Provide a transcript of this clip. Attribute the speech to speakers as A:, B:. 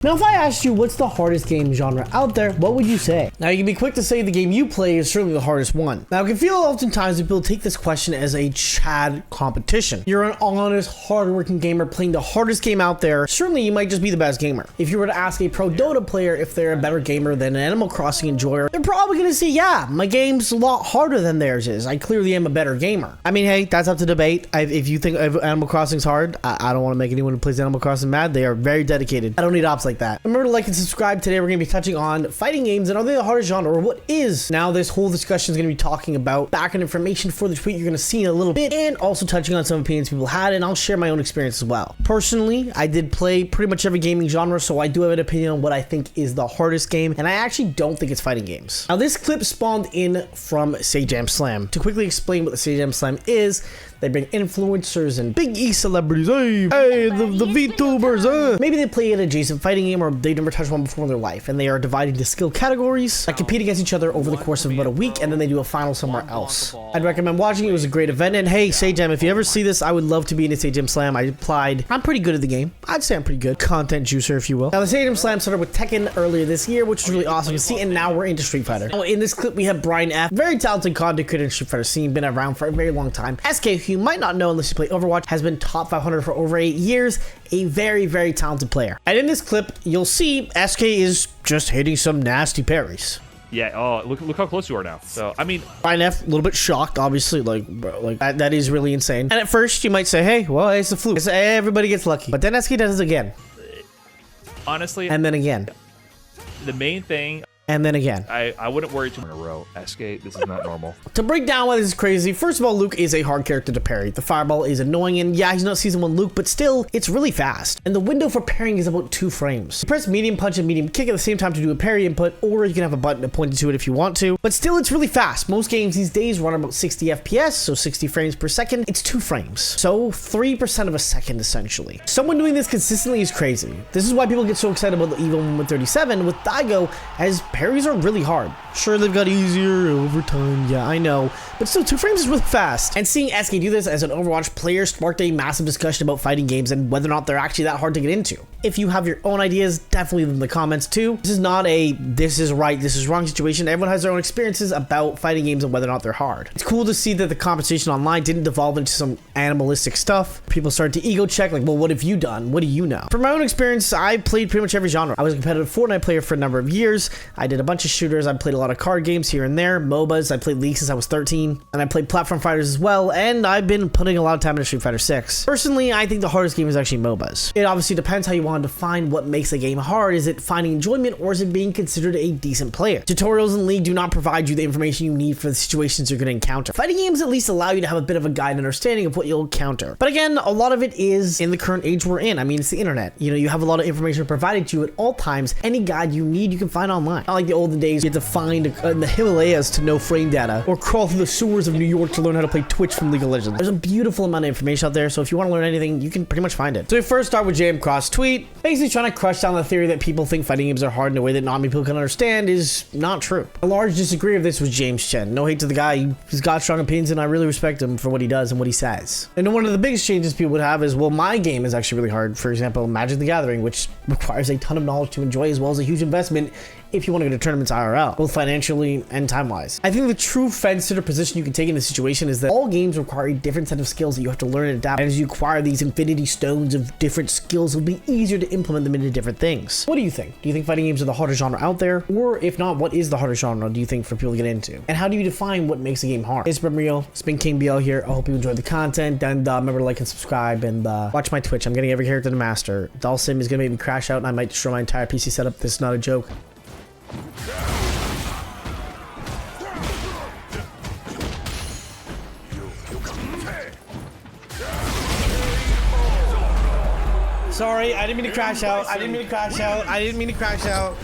A: Now, if I asked you what's the hardest game genre out there, what would you say? Now, you can be quick to say the game you play is certainly the hardest one. Now, I can feel oftentimes that people take this question as a Chad competition. You're an honest, hardworking gamer playing the hardest game out there. Certainly, you might just be the best gamer. If you were to ask a pro Dota player if they're a better gamer than an Animal Crossing enjoyer, they're probably going to say, yeah, my game's a lot harder than theirs is. I clearly am a better gamer. I mean, hey, that's up to debate. If you think Animal Crossing's hard, I don't want to make anyone who plays Animal Crossing mad. They are very dedicated. I don't need ops like that. Remember to like and subscribe. Today we're going to be touching on fighting games and are they the hardest genre, or what is? Now this whole discussion is going to be talking about background information for the tweet you're going to see in a little bit, and also touching on some opinions people had, and I'll share my own experience as well. Personally, I did play pretty much every gaming genre, so I do have an opinion on what I think is the hardest game, and I actually don't think it's fighting games. Now this clip spawned in from Sajam Slam. To quickly explain what the Sajam Slam is, they bring influencers and big E celebrities, hey, the VTubers, Maybe they play an adjacent fighting game or they never touched one before in their life, and they are divided into skill categories that compete against each other over the course of about a week, and then they do a final somewhere else. I'd recommend watching it. It was a great event, and hey, Sajam, if you ever see this, I would love to be in a Sajam Slam. I applied. I'm pretty good at the game. I'd say I'm pretty good. Content juicer, if you will. Now, the Sajam Slam started with Tekken earlier this year, which was really awesome to see, and now we're into Street Fighter. Now, in this clip, we have Brian F., very talented content creator in the Street Fighter scene, been around for a very long time. SK, who you might not know unless you play Overwatch, has been top 500 for over 8 years, a very, very talented player. And in this clip, you'll see SK is just hitting some nasty parries.
B: Yeah, oh, look how close you are now. So, I mean...
A: Brian F., a little bit shocked, obviously, like that is really insane. And at first, you might say, hey, well, it's a fluke. Everybody gets lucky. But then SK does it again.
B: Honestly...
A: And then again.
B: The main thing...
A: And then again.
B: I wouldn't worry too much in a row. SK, this is not normal.
A: To break down why this is crazy, first of all, Luke is a hard character to parry. The fireball is annoying, and yeah, he's not season 1 Luke, but still, it's really fast. And the window for parrying is about 2 frames. You press medium punch and medium kick at the same time to do a parry input, or you can have a button to point to it if you want to. But still, it's really fast. Most games these days run about 60 FPS, so 60 frames per second. It's 2 frames. So 3% of a second, essentially. Someone doing this consistently is crazy. This is why people get so excited about the EVO 137 with Daigo, as parries are really hard. Sure, they've got easier over time, yeah, I know, but still 2 frames is really fast. And seeing SK do this as an Overwatch player sparked a massive discussion about fighting games and whether or not they're actually that hard to get into. If you have your own ideas, definitely leave them in the comments too. This is not a this is right, this is wrong situation. Everyone has their own experiences about fighting games and whether or not they're hard. It's cool to see that the conversation online didn't devolve into some animalistic stuff. People started to ego check, like, well, what have you done? What do you know? From my own experience, I played pretty much every genre. I was a competitive Fortnite player for a number of years. I did a bunch of shooters. I played a lot of card games here and there, MOBAs. I played League since I was 13, and I played platform fighters as well, and I've been putting a lot of time into Street Fighter 6. Personally, I think the hardest game is actually MOBAs. It obviously depends how you want to define what makes a game hard. Is it finding enjoyment, or is it being considered a decent player? Tutorials in League do not provide you the information you need for the situations you're going to encounter. Fighting games at least allow you to have a bit of a guide and understanding of what you'll encounter. But again, a lot of it is in the current age we're in. I mean, it's the internet. You know, you have a lot of information provided to you at all times. Any guide you need, you can find online. Not like the olden days, you had to find in the Himalayas to know frame data, or crawl through the sewers of New York to learn how to play Twitch from League of Legends. There's a beautiful amount of information out there, so if you want to learn anything, you can pretty much find it. So we first start with JM Cross tweet, basically trying to crush down the theory that people think fighting games are hard in a way that not many people can understand is not true. A large disagreeer of this was James Chen. No hate to the guy, he's got strong opinions and I really respect him for what he does and what he says. And one of the biggest changes people would have is, well, my game is actually really hard. For example, Magic the Gathering, which requires a ton of knowledge to enjoy as well as a huge investment if you want to go to tournaments IRL, both financially and time-wise. I think the true fence-sitter position you can take in this situation is that all games require a different set of skills that you have to learn and adapt. And as you acquire these infinity stones of different skills, it'll be easier to implement them into different things. What do you think? Do you think fighting games are the hardest genre out there? Or if not, what is the hardest genre do you think for people to get into? And how do you define what makes a game hard? It's been real. It's been King BL here. I hope you enjoyed the content. And remember to like and subscribe and watch my Twitch. I'm getting every character to master. Dalsim is going to make me crash out and I might destroy my entire PC setup. This is not a joke. Sorry, I didn't mean to crash out. I didn't mean to crash out.